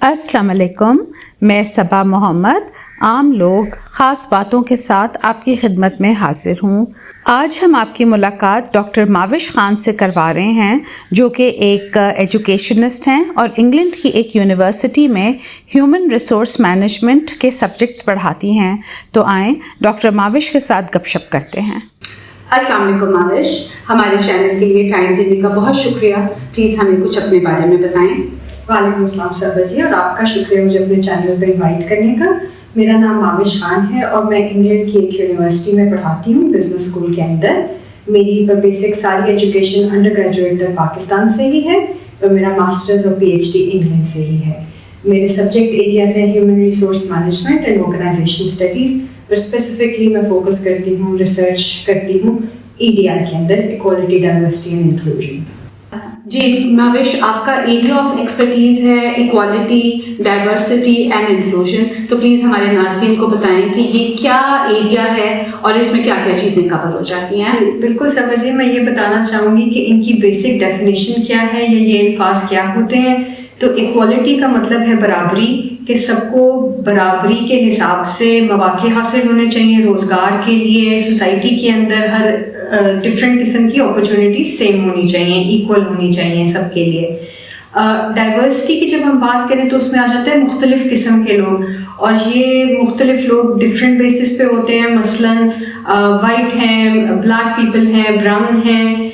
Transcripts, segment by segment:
السلام علیکم، میں صبا محمد عام لوگ خاص باتوں کے ساتھ آپ کی خدمت میں حاضر ہوں۔ آج ہم آپ کی ملاقات ڈاکٹر ماوش خان سے کروا رہے ہیں، جو کہ ایک ایجوکیشنسٹ ہیں اور انگلینڈ کی ایک یونیورسٹی میں ہیومن ریسورس مینجمنٹ کے سبجیکٹس پڑھاتی ہیں۔ تو آئیں ڈاکٹر ماوش کے ساتھ گپ شپ کرتے ہیں۔ السلام علیکم ماوش، ہمارے چینل کے لیے ٹائم دینے کا بہت شکریہ۔ پلیز ہمیں کچھ اپنے بارے میں بتائیں۔ وعلیکم السلام صبا جی، اور آپ کا شکریہ مجھے اپنے چینل پہ انوائٹ کرنے کا۔ میرا نام ماوش خان ہے اور میں انگلینڈ کی ایک یونیورسٹی میں پڑھاتی ہوں، بزنس اسکول کے اندر۔ میری بیسک ساری ایجوکیشن انڈر گریجویٹ تک پاکستان سے ہی ہے اور میرا ماسٹرز اور پی ایچ ڈی انگلینڈ سے ہی ہے۔ میرے سبجیکٹ ایریاز ہیں human resource management and organisation studies, پر اسپیسیفکلی میں فوکس کرتی ہوں، ریسرچ کرتی ہوں EDI کے اندر، ایکوالٹی، ڈائیورسٹی اینڈ انکلوژن۔ جی ماوش، آپ کا ایریا آف ایکسپرٹیز ہے ایکوالٹی، ڈائیورسٹی اینڈ انکلوژن، تو پلیز ہمارے ناظرین کو بتائیں کہ یہ کیا ایریا ہے اور اس میں کیا کیا چیزیں کور ہو جاتی ہیں۔ جی بالکل صبا جی، میں یہ بتانا چاہوں گی کہ ان کی بیسک ڈیفینیشن کیا ہے یا یہ الفاظ کیا ہوتے ہیں۔ تو ایکوالٹی کا مطلب ہے برابری، کہ سب کو برابری کے حساب سے مواقع حاصل ہونے چاہیے روزگار کے لیے، سوسائٹی کے اندر ہر ڈفرینٹ قسم کی اپرچونیٹی سیم ہونی چاہیے، ایکول ہونی چاہیے سب کے لیے۔ ڈائیورسٹی کی جب ہم بات کریں تو اس میں آ جاتا ہے مختلف قسم کے لوگ، اور یہ مختلف لوگ ڈفرینٹ بیسس پہ ہوتے ہیں، مثلاً وائٹ ہیں، بلیک پیپل ہیں، براؤن ہیں،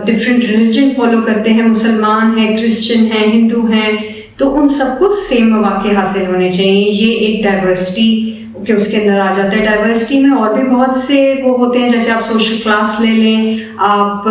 ڈفرینٹ ریلیجن فالو کرتے ہیں، مسلمان ہیں، کرسچن ہیں، ہندو ہیں، تو ان سب کو سیم مواقع حاصل ہونے چاہیے۔ یہ ایک ڈائیورسٹی کہ اس کے اندر آ جاتا ہے۔ ڈائیورسٹی میں اور بھی بہت سے وہ ہوتے ہیں، جیسے آپ سوشل کلاس لے لیں، آپ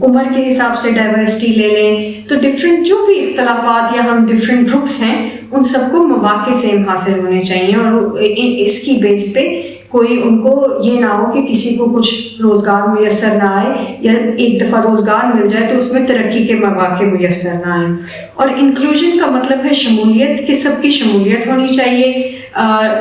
عمر کے حساب سے ڈائیورسٹی لے لیں، تو ڈفرینٹ جو بھی اختلافات یا ہم ڈفرینٹ گروپس ہیں ان سب کو مواقع سیم حاصل ہونے چاہیے، اور اس کی بیس پہ کوئی ان کو یہ نہ ہو کہ کسی کو کچھ روزگار میسر نہ آئے، یا ایک دفعہ روزگار مل جائے تو اس میں ترقی کے مواقع میسر نہ آئیں۔ اور انکلوژن کا مطلب ہے شمولیت، کہ سب کی شمولیت ہونی چاہیے،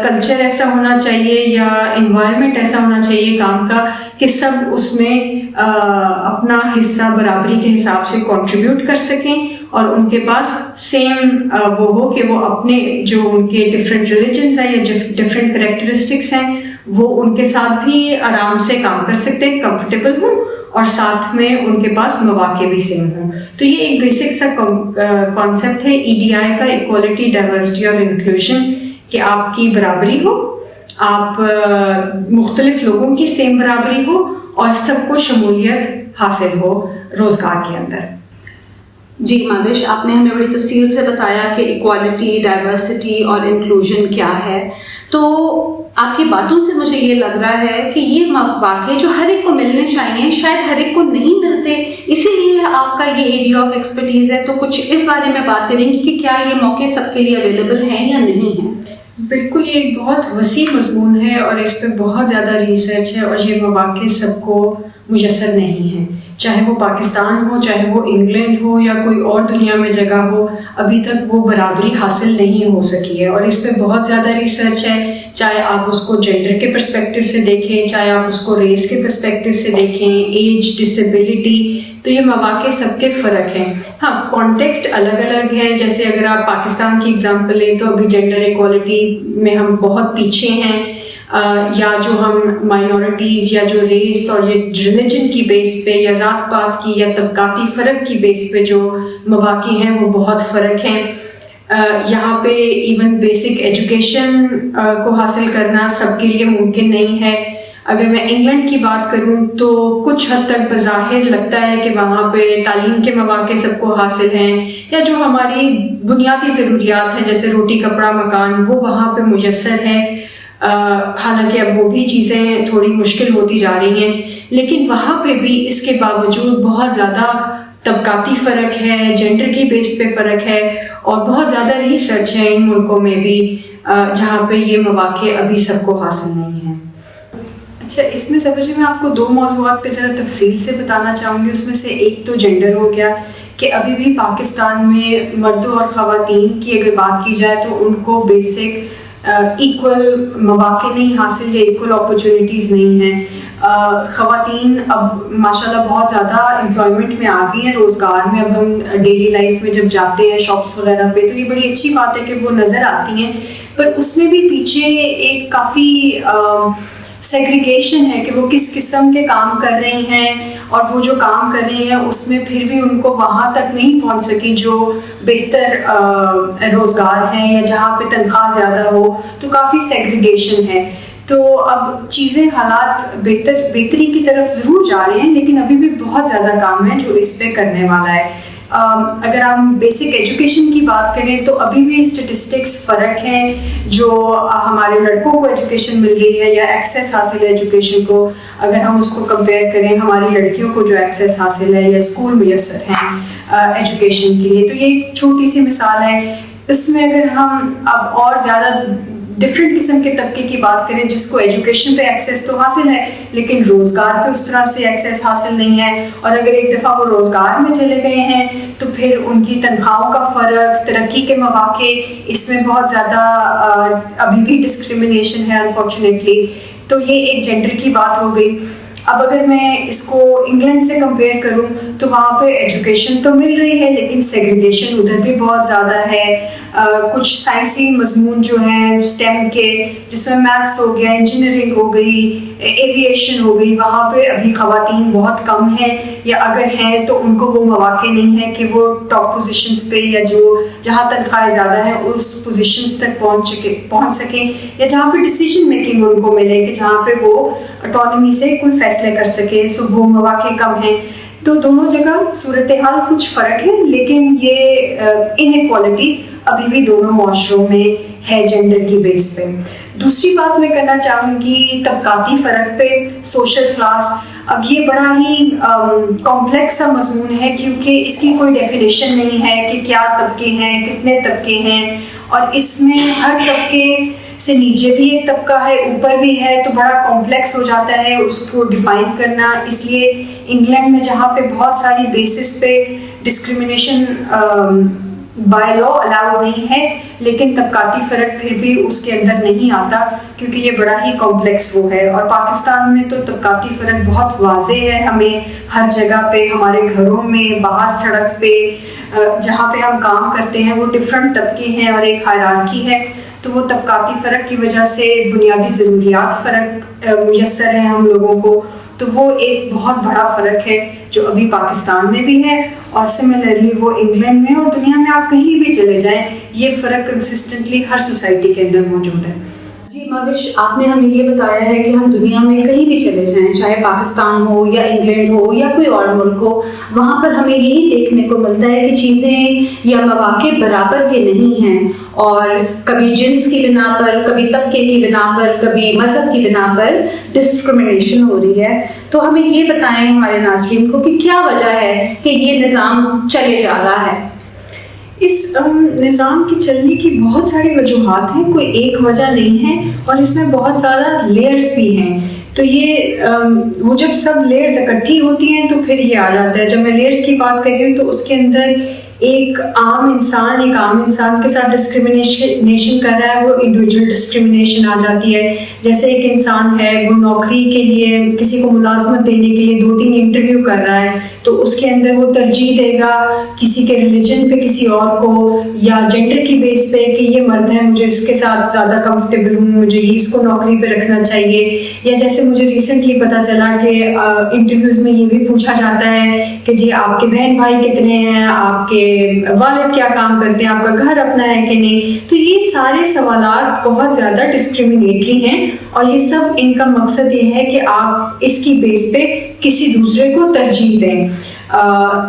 کلچر ایسا ہونا چاہیے یا انوائرمنٹ ایسا ہونا چاہیے کام کا کہ سب اس میں اپنا حصہ برابری کے حساب سے کنٹریبیوٹ کر سکیں، اور ان کے پاس سیم وہ ہو کہ وہ اپنے جو ان کے ڈفرینٹ ریلیجنس ہیں یا ڈفرینٹ کریکٹرسٹکس ہیں وہ ان کے ساتھ بھی آرام سے کام کر سکتے ہیں، کمفرٹیبل ہوں، اور ساتھ میں ان کے پاس مواقع بھی سیم ہوں۔ تو یہ ایک بیسک سا کانسیپٹ ہے EDI کا، ایکوالٹی، ڈائیورسٹی اور انکلوژن، کہ آپ کی برابری ہو، آپ مختلف لوگوں کی سیم برابری ہو، اور سب کو شمولیت حاصل ہو روزگار کے اندر۔ جی ماوش، آپ نے ہمیں بڑی تفصیل سے بتایا کہ ایکوالٹی، ڈائیورسٹی اور انکلوژن کیا ہے۔ تو آپ کی باتوں سے مجھے یہ لگ رہا ہے کہ یہ مواقع جو ہر ایک کو ملنے چاہیے شاید ہر ایک کو نہیں ملتے، اسی لیے آپ کا یہ ایریا آف ایکسپرٹیز ہے۔ تو کچھ اس بارے میں بات کریں گے کہ کیا یہ موقع سب کے لیے اویلیبل ہیں یا نہیں ہیں؟ بالکل، یہ ایک بہت وسیع مضمون ہے اور اس پہ بہت زیادہ ریسرچ ہے، اور یہ مواقع سب کو میسر نہیں ہیں، چاہے وہ پاکستان ہو، چاہے وہ انگلینڈ ہو یا کوئی اور دنیا میں جگہ ہو، ابھی تک وہ برابری حاصل نہیں ہو سکی ہے، اور اس پہ بہت زیادہ ریسرچ ہے۔ چاہے آپ اس کو جینڈر کے پرسپیکٹیو سے دیکھیں، چاہے آپ اس کو ریس کے پرسپیکٹیو سے دیکھیں، ایج، ڈسیبلٹی، تو یہ مواقع سب کے فرق ہیں۔ ہاں، کانٹیکسٹ الگ الگ ہے، جیسے اگر آپ پاکستان کی اگزامپل لیں تو ابھی جینڈر ایکوالٹی میں ہم بہت پیچھے ہیں، یا جو ہم مائنورٹیز یا جو ریس اور یہ ریلیجن کی بیس پہ یا ذات پات کی یا طبقاتی فرق کی بیس پہ جو مواقع ہیں وہ بہت فرق ہیں۔ یہاں پہ ایون بیسک ایجوکیشن کو حاصل کرنا سب کے لیے ممکن نہیں ہے۔ اگر میں انگلینڈ کی بات کروں تو کچھ حد تک بظاہر لگتا ہے کہ وہاں پہ تعلیم کے مواقع سب کو حاصل ہیں، یا جو ہماری بنیادی ضروریات ہیں جیسے روٹی، کپڑا، مکان، وہ وہاں پہ میسر ہیں۔ حالانکہ اب وہ بھی چیزیں تھوڑی مشکل ہوتی جا رہی ہیں، لیکن وہاں پہ بھی اس کے باوجود بہت زیادہ طبقاتی فرق ہے، جینڈر کی بیس پہ فرق ہے، اور بہت زیادہ ریسرچ ہے ان ملکوں میں بھی جہاں پہ یہ مواقع ابھی سب کو حاصل نہیں ہیں۔ اچھا، اس میں سب میں آپ کو دو موضوعات پہ ذرا تفصیل سے بتانا چاہوں گی۔ اس میں سے ایک تو جینڈر ہو گیا، کہ ابھی بھی پاکستان میں مردوں اور خواتین کی اگر بات کی جائے تو ان کو بیسک ایکول مواقع نہیں حاصل یا ایکول اپرچونیٹیز نہیں ہیں۔ خواتین اب ماشاءاللہ بہت زیادہ امپلائمنٹ میں آ گئی ہیں، روزگار میں. اب ہم ڈیلی لائف میں جب جاتے ہیں شاپس وغیرہ پہ تو یہ بڑی اچھی بات ہے کہ وہ نظر آتی ہیں، پر اس میں بھی پیچھے ایک کافی سیگریگیشن ہے کہ وہ کس قسم کے کام کر رہی ہیں، اور وہ جو کام کر رہی ہیں اس میں پھر بھی ان کو وہاں تک نہیں پہنچ سکی جو بہتر روزگار ہیں یا جہاں پہ تنخواہ زیادہ ہو. تو کافی سیگریگیشن ہے. تو اب چیزیں حالات بہتری کی طرف ضرور جا رہے ہیں، لیکن ابھی بھی بہت زیادہ کام ہے جو اس پہ کرنے والا ہے. اگر ہم بیسک ایجوکیشن کی بات کریں تو ابھی بھی اسٹیٹسٹکس فرق ہیں. جو ہمارے لڑکوں کو ایجوکیشن مل رہی ہے یا ایکسیس حاصل ہے ایجوکیشن کو، اگر ہم اس کو کمپیئر کریں ہماری لڑکیوں کو جو ایکسیس حاصل ہے یا اسکول میسر ہیں ایجوکیشن کے لیے، تو یہ ایک چھوٹی سی مثال ہے. اس میں اگر ہم اب اور زیادہ ڈفرینٹ قسم کے طبقے کی بات کریں جس کو ایجوکیشن پہ ایکسیس تو حاصل ہے لیکن روزگار پہ اس طرح سے ایکسیس حاصل نہیں ہے، اور اگر ایک دفعہ وہ روزگار میں چلے گئے ہیں تو پھر ان کی تنخواہوں کا فرق، ترقی کے مواقع، اس میں بہت زیادہ ابھی بھی ڈسکریمنیشن ہے انفارچونیٹلی. تو یہ ایک جینڈر کی بات ہو گئی. اب اگر میں اس کو انگلینڈ سے کمپیئر کروں تو وہاں پہ ایجوکیشن تو مل رہی ہے لیکن سیگریگیشن ادھر بھی بہت زیادہ ہے. کچھ سائنسی مضمون جو ہیں اسٹیم کے، جس میں میتھس ہو گیا، انجینئرنگ ہو گئی، ایویشن ہو گئی، وہاں پہ ابھی خواتین بہت کم ہیں، یا اگر ہیں تو ان کو وہ مواقع نہیں ہے کہ وہ ٹاپ پوزیشنز پہ یا جو جہاں تنخواہیں زیادہ ہیں اس پوزیشنز تک پہنچ سکیں، یا جہاں پہ ڈیسیجن میکنگ ان کو ملے کہ جہاں پہ وہ اٹانومی سے کوئی فیصلے کر سکے. سو وہ مواقع کم ہیں. تو دونوں جگہ صورتحال کچھ فرق ہے، لیکن یہ انیکوالٹی ابھی بھی دونوں معاشروں میں ہے جینڈر کی بیس پہ. دوسری بات میں کرنا چاہوں گی طبقاتی فرق پہ، سوشل کلاس. اب یہ بڑا ہی کمپلیکس سا مضمون ہے کیونکہ اس کی کوئی ڈیفینیشن نہیں ہے کہ کیا طبقے ہیں، کتنے طبقے ہیں، اور اس میں ہر طبقے سے نیچے بھی ایک طبقہ ہے، اوپر بھی ہے، تو بڑا کمپلیکس ہو جاتا ہے اس کو ڈیفائن کرنا. اس لیے انگلینڈ میں جہاں پہ بہت ساری بیسس پہ ڈسکریمنیشن بائی لا الاؤ نہیں ہے، لیکن طبقاتی فرق پھر بھی اس کے اندر نہیں آتا کیونکہ یہ بڑا ہی کمپلیکس وہ ہے. اور پاکستان میں تو طبقاتی فرق بہت واضح ہے. ہمیں ہر جگہ پہ، ہمارے گھروں میں، باہر سڑک پہ، جہاں پہ ہم کام کرتے ہیں وہ ڈفرینٹ طبقے ہیں اور ایک ہائرارکی ہے. تو وہ طبقاتی فرق کی وجہ سے بنیادی ضروریات فرق میسر ہیں ہم لوگوں کو. تو وہ ایک بہت بڑا فرق ہے جو ابھی پاکستان میں بھی ہے، اور سملرلی وہ انگلینڈ میں اور دنیا میں آپ کہیں بھی چلے جائیں یہ فرق کنسسٹنٹلی ہر سوسائٹی کے اندر موجود ہے. جی ماوش، آپ نے ہمیں یہ بتایا ہے کہ ہم دنیا میں کہیں بھی چلے جائیں، چاہے پاکستان ہو یا انگلینڈ ہو یا کوئی اور ملک ہو، وہاں پر ہمیں یہی دیکھنے کو ملتا ہے کہ چیزیں یا مواقع برابر کے نہیں ہیں، اور کبھی جنس کی بنا پر، کبھی طبقے کی بنا پر، کبھی مذہب کی بنا پر ڈسکریمنیشن ہو رہی ہے. تو ہمیں یہ بتائیں ہمارے ناظرین کو کہ کیا وجہ ہے کہ یہ نظام چلے جا رہا ہے. اس نظام کے چلنے کی بہت ساری وجوہات ہیں، کوئی ایک وجہ نہیں ہے، اور اس میں بہت زیادہ لیئرز بھی ہیں. تو یہ وہ جب سب لیئرز اکٹھی ہوتی ہیں تو پھر یہ آ جاتا ہے. جب میں لیئرز کی بات کر رہی ہوں تو اس کے اندر ایک عام انسان کے ساتھ ڈسکریمنیشن کر رہا ہے، وہ انڈیویجول ڈسکریمنیشن آ جاتی ہے. جیسے ایک انسان ہے، وہ نوکری کے لیے کسی کو ملازمت دینے کے لیے 2-3 انٹرویو کر رہا ہے، تو اس کے اندر وہ ترجیح دے گا کسی کے ریلیجن پہ کسی اور کو، یا جینڈر کی بیس پہ کہ یہ مرد ہے، مجھے اس کے ساتھ زیادہ کمفرٹیبل ہوں، مجھے اس کو نوکری پہ رکھنا چاہیے. یا جیسے مجھے ریسنٹلی پتہ چلا کہ انٹرویوز میں یہ بھی پوچھا جاتا ہے کہ جی آپ کے بہن بھائی کتنے ہیں، آپ کے والد کیا کام کرتے ہیں، آپ کا گھر اپنا ہے کہ نہیں. تو یہ سارے سوالات بہت زیادہ ڈسکریمنیٹری ہیں، اور یہ سب ان کا مقصد یہ ہے کہ آپ اس کی بیس پہ کسی دوسرے کو ترجیح دیں.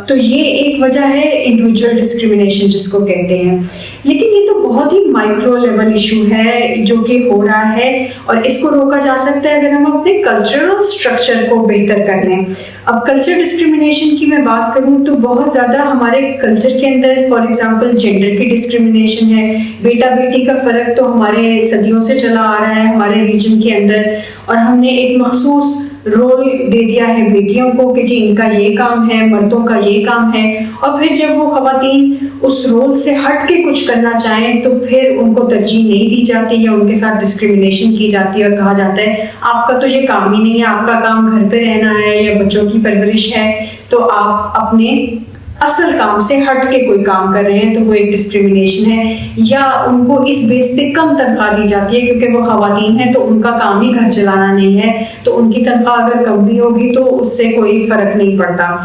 تو یہ ایک وجہ ہے انڈیویجول ڈسکریمنیشن جس کو کہتے ہیں. لیکن یہ تو بہت ہی مائکرو لیول ایشو ہے جو کہ ہو رہا ہے، اور اس کو روکا جا سکتا ہے اگر ہم اپنے کلچرل اسٹرکچر کو بہتر کر لیں. اب کلچر ڈسکریمنیشن کی میں بات کروں تو بہت زیادہ ہمارے کلچر کے اندر فار ایگزامپل جینڈر کی ڈسکریمنیشن ہے. بیٹا بیٹی کا فرق تو ہمارے صدیوں سے چلا آ رہا ہے ہمارے ریجن کے اندر, اور ہم نے ایک مخصوص رول دے دیا ہے بیٹیوں کو کہ جی ان کا یہ کام ہے, مردوں کا یہ کام ہے. اور پھر جب وہ خواتین اس رول سے ہٹ کے کچھ کرنا چاہیں تو پھر ان کو ترجیح نہیں دی جاتی یا ان کے ساتھ ڈسکریمنیشن کی جاتی ہے اور کہا جاتا ہے آپ کا تو یہ کام ہی نہیں ہے, آپ کا کام گھر پہ رہنا ہے یا بچوں کی پرورش ہے, تو آپ اپنے اصل کام سے ہٹ کے کوئی کام کر رہے ہیں, تو وہ ایک ڈسکریمنیشن ہے. یا ان کو اس بیس پہ کم تنخواہ دی جاتی ہے کیونکہ وہ خواتین ہیں تو ان کا کام ہی گھر چلانا نہیں ہے, تو ان کی تنخواہ اگر کم بھی ہوگی تو اس سے کوئی فرق نہیں پڑتا.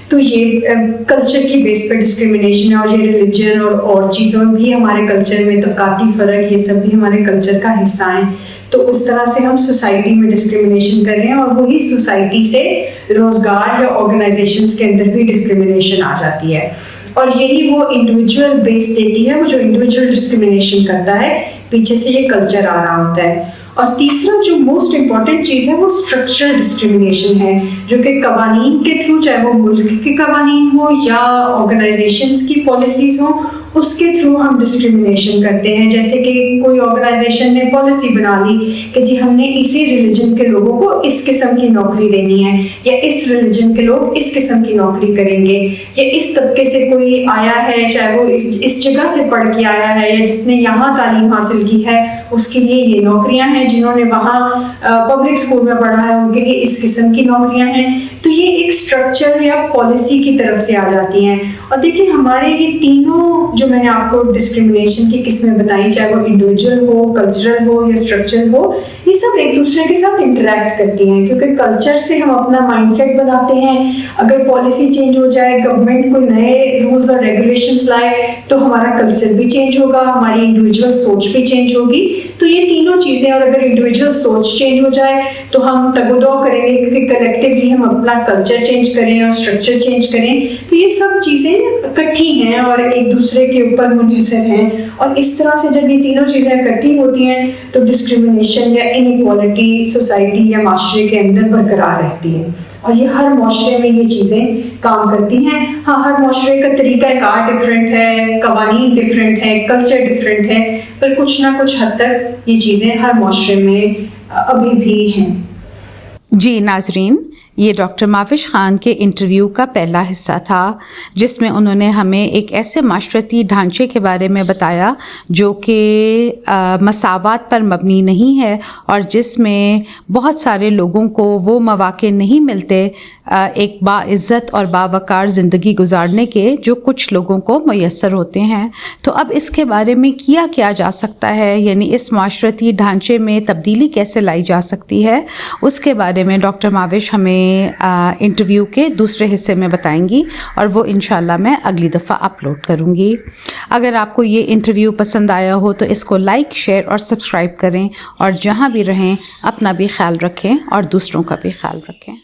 تو یہ کلچر کی بیس پہ ڈسکریمنیشن ہے, اور یہ ریلیجن اور چیزوں بھی ہمارے کلچر میں طبقاتی فرق, یہ سب بھی ہمارے کلچر کا حصہ ہیں. تو اس طرح سے ہم سوسائٹی میں ڈسکریمنیشن کر رہے ہیں, اور وہی سوسائٹی سے روزگار یا آرگنائزیشنس کے اندر بھی ڈسکریمنیشن آ جاتی ہے, اور یہی وہ انڈیویجول بیس دیتی ہے. وہ جو انڈیویجول ڈسکریمنیشن کرتا ہے پیچھے سے یہ کلچر آ رہا ہوتا ہے. اور تیسرا جو موسٹ امپورٹنٹ چیز ہے وہ اسٹرکچرل ڈسکریمنیشن ہے, جو کہ قوانین کے تھرو, چاہے وہ ملک کے قوانین ہو یا آرگنائزیشنس کی پالیسیز ہوں, اس کے تھرو ہم ڈسکریمنیشن کرتے ہیں. جیسے کہ کوئی آرگنائزیشن نے پالیسی بنا لی کہ جی ہم نے اسی ریلیجن کے لوگوں کو اس قسم کی نوکری دینی ہے, یا اس ریلیجن کے لوگ اس قسم کی نوکری کریں گے, یا اس طبقے سے کوئی آیا ہے, چاہے وہ اس جگہ سے پڑھ کے آیا ہے یا جس نے یہاں تعلیم حاصل کی ہے, اس کے لیے یہ نوکریاں ہیں. جنہوں نے وہاں پبلک اسکول میں پڑھا ہے ان کے لیے اس قسم کی نوکریاں ہیں. تو یہ ایک اسٹرکچر یا پالیسی کی طرف سے آ جاتی ہیں. اور دیکھیں ہمارے یہ تینوں جو میں نے آپ کو ڈسکریمنیشن کی قسمیں بتائیں, چاہے وہ انڈیویجول ہو, کلچرل ہو یا اسٹرکچرل ہو, یہ سب ایک دوسرے کے ساتھ انٹریکٹ کرتی ہیں, کیونکہ کلچر سے ہم اپنا مائنڈ سیٹ بناتے ہیں. اگر پالیسی چینج ہو جائے, گورنمنٹ کوئی نئے رولز اور ریگولیشنز لائے, تو ہمارا کلچر بھی چینج ہوگا, ہماری انڈیویجول سوچ بھی چینج ہوگی. تو یہ تینوں چیزیں, اور اگر انڈیویجول سوچ چینج ہو جائے تو ہم تگ و دو کریں گے کیونکہ کلیکٹیولی ہم اپنا کلچر چینج کریں اور اسٹرکچر چینج کریں. تو یہ سب چیزیں اکٹھی ہیں اور ایک دوسرے کے اوپر منحصر ہیں, اور اس طرح سے جب یہ تینوں چیزیں اکٹھی ہوتی ہیں تو ڈسکریمنیشن یا انیکوالٹی سوسائٹی یا معاشرے کے اندر برقرار رہتی ہے. اور یہ ہر معاشرے میں یہ چیزیں کام کرتی ہیں. ہاں, ہر معاشرے کا طریقہ کار ڈفرینٹ ہے, قوانین ڈفرینٹ ہے, کلچر ڈفرینٹ ہے, پر کچھ نہ کچھ حد تک یہ چیزیں ہر معاشرے میں ابھی بھی ہیں. جی ناظرین, یہ ڈاکٹر ماوش خان کے انٹرویو کا پہلا حصہ تھا جس میں انہوں نے ہمیں ایک ایسے معاشرتی ڈھانچے کے بارے میں بتایا جو کہ مساوات پر مبنی نہیں ہے, اور جس میں بہت سارے لوگوں کو وہ مواقع نہیں ملتے ایک باعزت اور باوقار زندگی گزارنے کے جو کچھ لوگوں کو میسر ہوتے ہیں. تو اب اس کے بارے میں کیا جا سکتا ہے, یعنی اس معاشرتی ڈھانچے میں تبدیلی کیسے لائی جا سکتی ہے, اس کے بارے میں ڈاکٹر ماوش ہمیں انٹرویو کے دوسرے حصے میں بتائیں گی, اور وہ انشاءاللہ میں اگلی دفعہ اپلوڈ کروں گی. اگر آپ کو یہ انٹرویو پسند آیا ہو تو اس کو لائک, شیئر اور سبسکرائب کریں, اور جہاں بھی رہیں اپنا بھی خیال رکھیں اور دوسروں کا بھی خیال رکھیں.